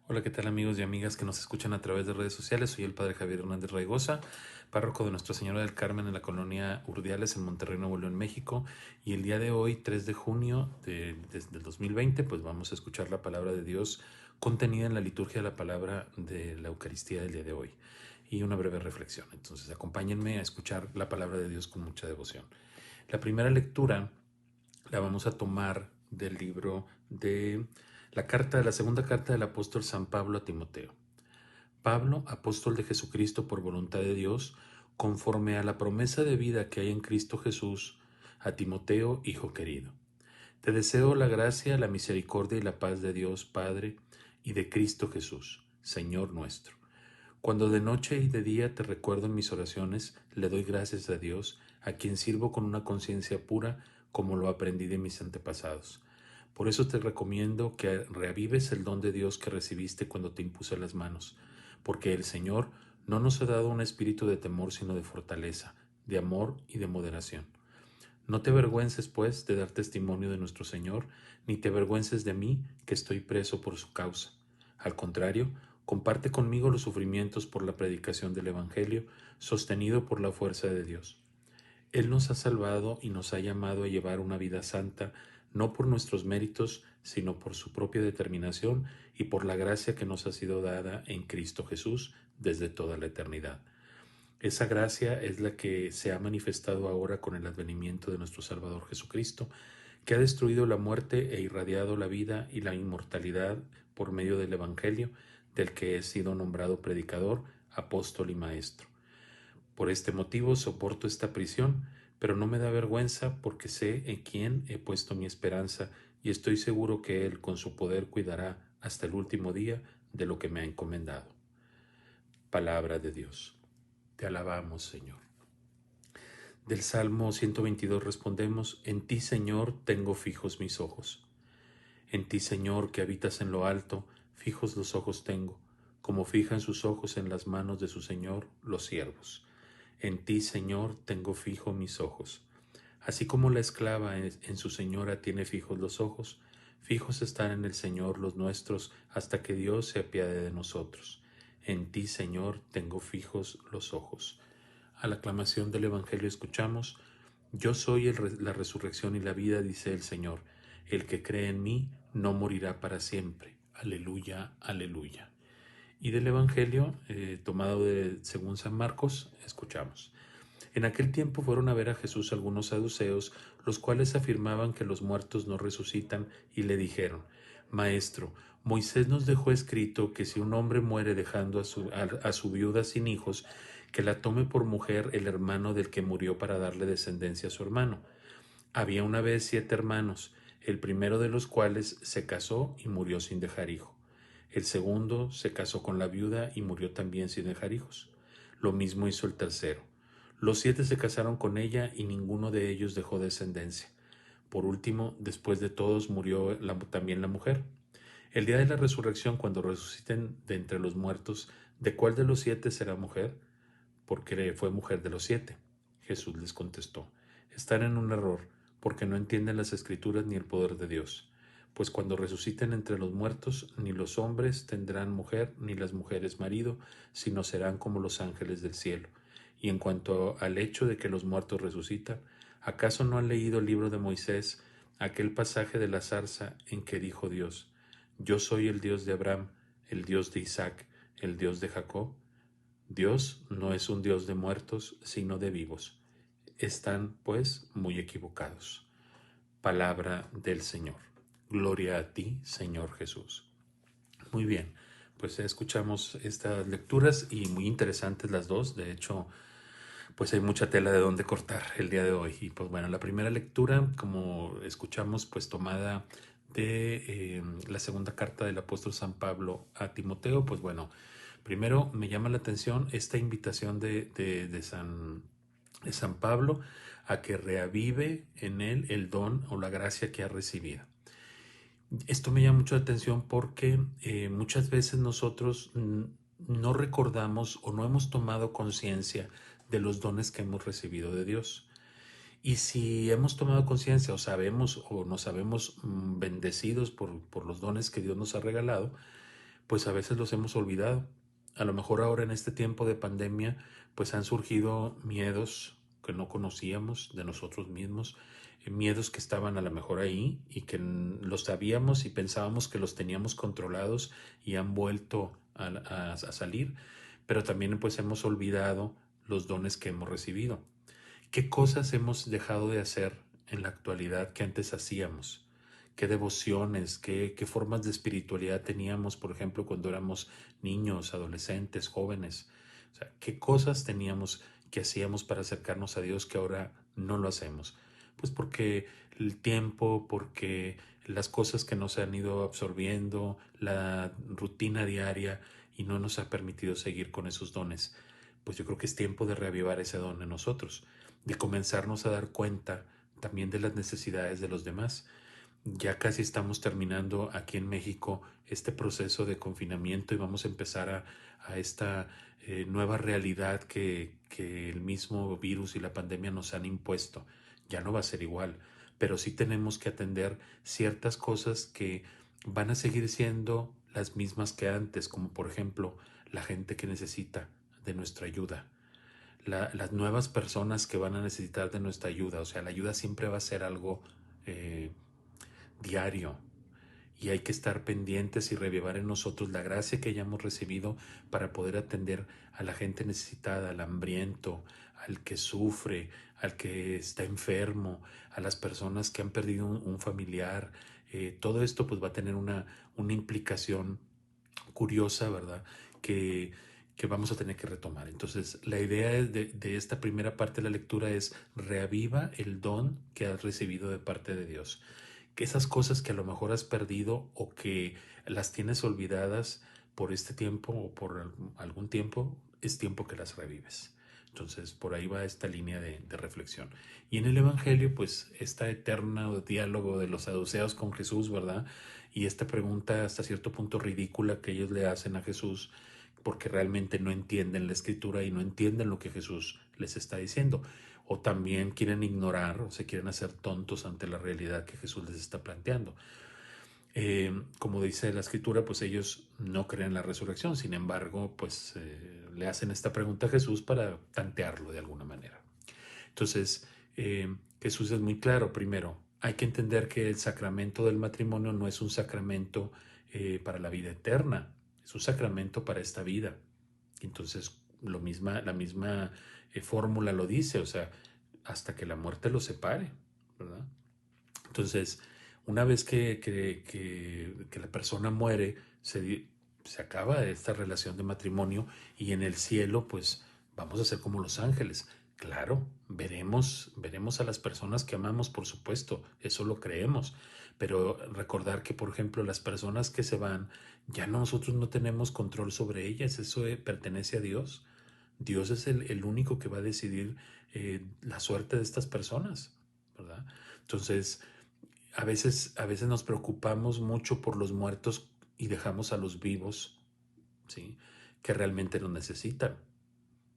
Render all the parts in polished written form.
Hola, ¿qué tal amigos y amigas que nos escuchan a través de redes sociales? Soy el Padre Javier Hernández Raigosa, párroco de Nuestra Señora del Carmen en la colonia Urdiales en Monterrey, Nuevo León, México. Y el día de hoy, 3 de junio del 2020, pues vamos a escuchar la palabra de Dios contenida en la liturgia de la palabra de la Eucaristía del día de hoy y una breve reflexión. Entonces, acompáñenme a escuchar la palabra de Dios con mucha devoción. La primera lectura la vamos a tomar del libro de la segunda carta del apóstol San Pablo a Timoteo. Pablo, apóstol de Jesucristo por voluntad de Dios, conforme a la promesa de vida que hay en Cristo Jesús, a Timoteo, hijo querido. Te deseo la gracia, la misericordia y la paz de Dios Padre y de Cristo Jesús, Señor nuestro. Cuando de noche y de día te recuerdo en mis oraciones, le doy gracias a Dios, a quien sirvo con una conciencia pura, como lo aprendí de mis antepasados. Por eso te recomiendo que reavives el don de Dios que recibiste cuando te impuse las manos, porque el Señor no nos ha dado un espíritu de temor, sino de fortaleza, de amor y de moderación. No te avergüences, pues, de dar testimonio de nuestro Señor, ni te avergüences de mí, que estoy preso por su causa. Al contrario, comparte conmigo los sufrimientos por la predicación del Evangelio, sostenido por la fuerza de Dios. Él nos ha salvado y nos ha llamado a llevar una vida santa, no por nuestros méritos, sino por su propia determinación y por la gracia que nos ha sido dada en Cristo Jesús desde toda la eternidad. Esa gracia es la que se ha manifestado ahora con el advenimiento de nuestro Salvador Jesucristo, que ha destruido la muerte e irradiado la vida y la inmortalidad por medio del Evangelio, del que he sido nombrado predicador, apóstol y maestro. Por este motivo soporto esta prisión, pero no me da vergüenza porque sé en quién he puesto mi esperanza y estoy seguro que Él con su poder cuidará hasta el último día de lo que me ha encomendado. Palabra de Dios. Te alabamos, Señor. Del Salmo 122 respondemos: En ti, Señor, tengo fijos mis ojos. En ti, Señor, que habitas en lo alto, fijos los ojos tengo, como fijan sus ojos en las manos de su Señor los siervos. En ti, Señor, tengo fijo mis ojos. Así como la esclava en su señora tiene fijos los ojos, fijos están en el Señor los nuestros hasta que Dios se apiade de nosotros. En ti, Señor, tengo fijos los ojos. A la aclamación del Evangelio escuchamos: Yo soy la resurrección y la vida, dice el Señor. El que cree en mí no morirá para siempre. Aleluya, aleluya. Y del Evangelio, tomado según San Marcos, escuchamos. En aquel tiempo fueron a ver a Jesús algunos saduceos, los cuales afirmaban que los muertos no resucitan, y le dijeron: Maestro, Moisés nos dejó escrito que si un hombre muere dejando a su viuda sin hijos, que la tome por mujer el hermano del que murió para darle descendencia a su hermano. Había una vez 7 hermanos, el primero de los cuales se casó y murió sin dejar hijo. El segundo se casó con la viuda y murió también sin dejar hijos. Lo mismo hizo el tercero. Los 7 se casaron con ella y ninguno de ellos dejó descendencia. Por último, después de todos, murió también la mujer. El día de la resurrección, cuando resuciten de entre los muertos, ¿de cuál de los 7 será mujer? Porque fue mujer de los 7. Jesús les contestó: Están en un error, porque no entienden las Escrituras ni el poder de Dios. Pues cuando resuciten entre los muertos, ni los hombres tendrán mujer, ni las mujeres marido, sino serán como los ángeles del cielo. Y en cuanto al hecho de que los muertos resucitan, ¿acaso no han leído el libro de Moisés, aquel pasaje de la zarza en que dijo Dios: Yo soy el Dios de Abraham, el Dios de Isaac, el Dios de Jacob? Dios no es un Dios de muertos, sino de vivos. Están, pues, muy equivocados. Palabra del Señor. Gloria a ti, Señor Jesús. Muy bien, pues escuchamos estas lecturas y muy interesantes las dos. De hecho, pues hay mucha tela de dónde cortar el día de hoy. Y pues bueno, la primera lectura, como escuchamos, pues tomada de la segunda carta del apóstol San Pablo a Timoteo. Pues bueno, primero me llama la atención esta invitación de San Pablo a que reavive en él el don o la gracia que ha recibido. Esto me llama mucho la atención porque muchas veces nosotros no recordamos o no hemos tomado conciencia de los dones que hemos recibido de Dios. Y si hemos tomado conciencia o sabemos o nos sabemos bendecidos por los dones que Dios nos ha regalado, pues a veces los hemos olvidado. A lo mejor ahora en este tiempo de pandemia, pues han surgido miedos que no conocíamos de nosotros mismos, miedos que estaban a lo mejor ahí y que los sabíamos y pensábamos que los teníamos controlados y han vuelto a salir, pero también pues hemos olvidado los dones que hemos recibido. ¿Qué cosas hemos dejado de hacer en la actualidad que antes hacíamos? ¿Qué devociones, qué formas de espiritualidad teníamos, por ejemplo, cuando éramos niños, adolescentes, jóvenes? O sea, ¿qué cosas teníamos que hacíamos para acercarnos a Dios que ahora no lo hacemos? Pues porque el tiempo, porque las cosas que nos han ido absorbiendo, la rutina diaria y no nos ha permitido seguir con esos dones. Pues yo creo que es tiempo de reavivar ese don en nosotros, de comenzarnos a dar cuenta también de las necesidades de los demás. Ya casi estamos terminando aquí en México este proceso de confinamiento y vamos a empezar a esta nueva realidad que el mismo virus y la pandemia nos han impuesto. Ya no va a ser igual, pero sí tenemos que atender ciertas cosas que van a seguir siendo las mismas que antes, como por ejemplo la gente que necesita de nuestra ayuda, las nuevas personas que van a necesitar de nuestra ayuda. O sea, la ayuda siempre va a ser algo eh, diario y hay que estar pendientes y revivar en nosotros la gracia que hayamos recibido para poder atender a la gente necesitada, al hambriento, al que sufre, al que está enfermo, a las personas que han perdido un familiar. Todo esto pues va a tener una implicación curiosa, ¿verdad? Que, que vamos a tener que retomar. Entonces, la idea de esta primera parte de la lectura es reaviva el don que has recibido de parte de Dios. Que esas cosas que a lo mejor has perdido o que las tienes olvidadas por este tiempo o por algún tiempo, es tiempo que las revives. Entonces, por ahí va esta línea de reflexión. Y en el Evangelio, pues, esta eterna diálogo de los saduceos con Jesús, ¿verdad? Y esta pregunta hasta cierto punto ridícula que ellos le hacen a Jesús porque realmente no entienden la escritura y no entienden lo que Jesús les está diciendo. O también quieren ignorar o se quieren hacer tontos ante la realidad que Jesús les está planteando. Como dice la escritura, pues ellos no creen en la resurrección, sin embargo, pues le hacen esta pregunta a Jesús para tantearlo de alguna manera. Entonces, Jesús es muy claro. Primero, hay que entender que el sacramento del matrimonio no es un sacramento para la vida eterna, es un sacramento para esta vida. Entonces, la misma fórmula lo dice, o sea, hasta que la muerte los separe, ¿verdad? Entonces, una vez que la persona muere, se acaba esta relación de matrimonio y en el cielo, pues vamos a ser como los ángeles. Claro, veremos a las personas que amamos, por supuesto, eso lo creemos, pero recordar que, por ejemplo, las personas que se van, ya nosotros no tenemos control sobre ellas, eso pertenece a Dios. Dios es el único que va a decidir la suerte de estas personas, ¿verdad? Entonces, a veces nos preocupamos mucho por los muertos y dejamos a los vivos, ¿sí? Que realmente nos necesitan.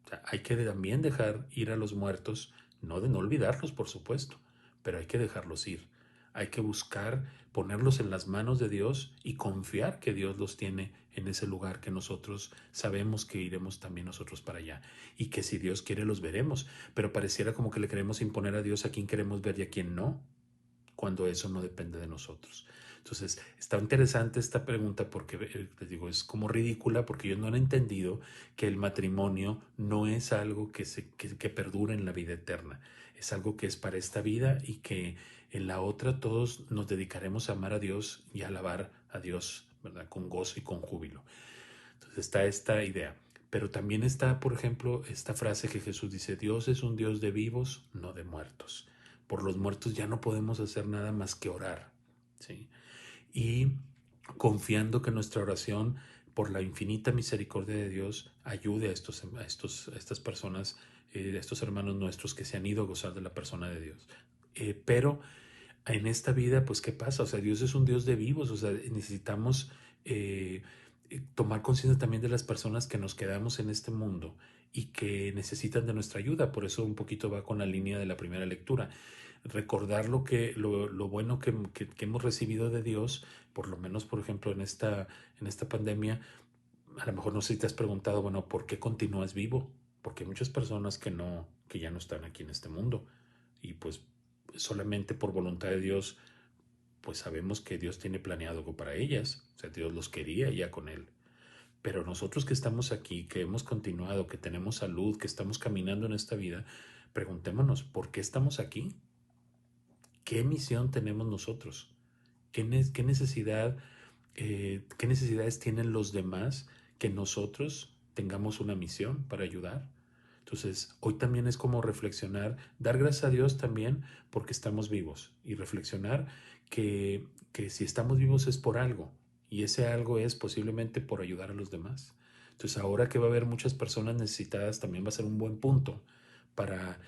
O sea, hay que también dejar ir a los muertos, no de no olvidarlos, por supuesto, pero hay que dejarlos ir. Hay que buscar ponerlos en las manos de Dios y confiar que Dios los tiene en ese lugar que nosotros sabemos que iremos también nosotros para allá y que si Dios quiere los veremos, pero pareciera como que le queremos imponer a Dios a quien queremos ver y a quien no, cuando eso no depende de nosotros. Entonces, está interesante esta pregunta porque, les digo, es como ridícula porque ellos no han entendido que el matrimonio no es algo que perdura en la vida eterna. Es algo que es para esta vida y que en la otra todos nos dedicaremos a amar a Dios y a alabar a Dios, ¿verdad? Con gozo y con júbilo. Entonces está esta idea. Pero también está, por ejemplo, esta frase que Jesús dice: Dios es un Dios de vivos, no de muertos. Por los muertos ya no podemos hacer nada más que orar, ¿sí? Y confiando que nuestra oración, por la infinita misericordia de Dios, ayude a estas personas, a estos hermanos nuestros que se han ido a gozar de la persona de Dios. Pero en esta vida, pues, ¿qué pasa? O sea, Dios es un Dios de vivos, o sea, necesitamos tomar conciencia también de las personas que nos quedamos en este mundo y que necesitan de nuestra ayuda. Por eso un poquito va con la línea de la primera lectura. recordar lo bueno que hemos recibido de Dios, por lo menos, por ejemplo, en esta pandemia. A lo mejor no sé si te has preguntado, bueno, ¿por qué continúas vivo? Porque hay muchas personas que ya no están aquí en este mundo y pues solamente por voluntad de Dios, pues sabemos que Dios tiene planeado algo para ellas, o sea, Dios los quería ya con Él. Pero nosotros que estamos aquí, que hemos continuado, que tenemos salud, que estamos caminando en esta vida, preguntémonos, ¿por qué estamos aquí? ¿Qué misión tenemos nosotros? ¿Qué necesidad, qué necesidades tienen los demás que nosotros tengamos una misión para ayudar? Entonces, hoy también es como reflexionar, dar gracias a Dios también porque estamos vivos y reflexionar que si estamos vivos es por algo y ese algo es posiblemente por ayudar a los demás. Entonces, ahora que va a haber muchas personas necesitadas, también va a ser un buen punto para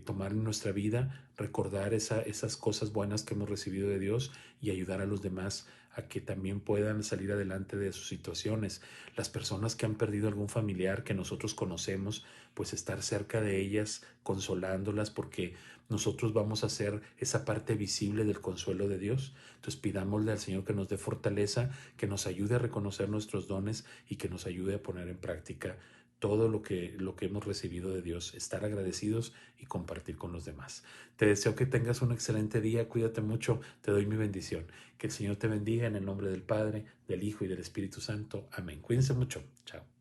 tomar en nuestra vida, recordar esas cosas buenas que hemos recibido de Dios y ayudar a los demás a que también puedan salir adelante de sus situaciones. Las personas que han perdido algún familiar que nosotros conocemos, pues estar cerca de ellas, consolándolas, porque nosotros vamos a ser esa parte visible del consuelo de Dios. Entonces pidámosle al Señor que nos dé fortaleza, que nos ayude a reconocer nuestros dones y que nos ayude a poner en práctica todo lo que hemos recibido de Dios, estar agradecidos y compartir con los demás. Te deseo que tengas un excelente día, cuídate mucho, te doy mi bendición. Que el Señor te bendiga en el nombre del Padre, del Hijo y del Espíritu Santo. Amén. Cuídense mucho. Chao.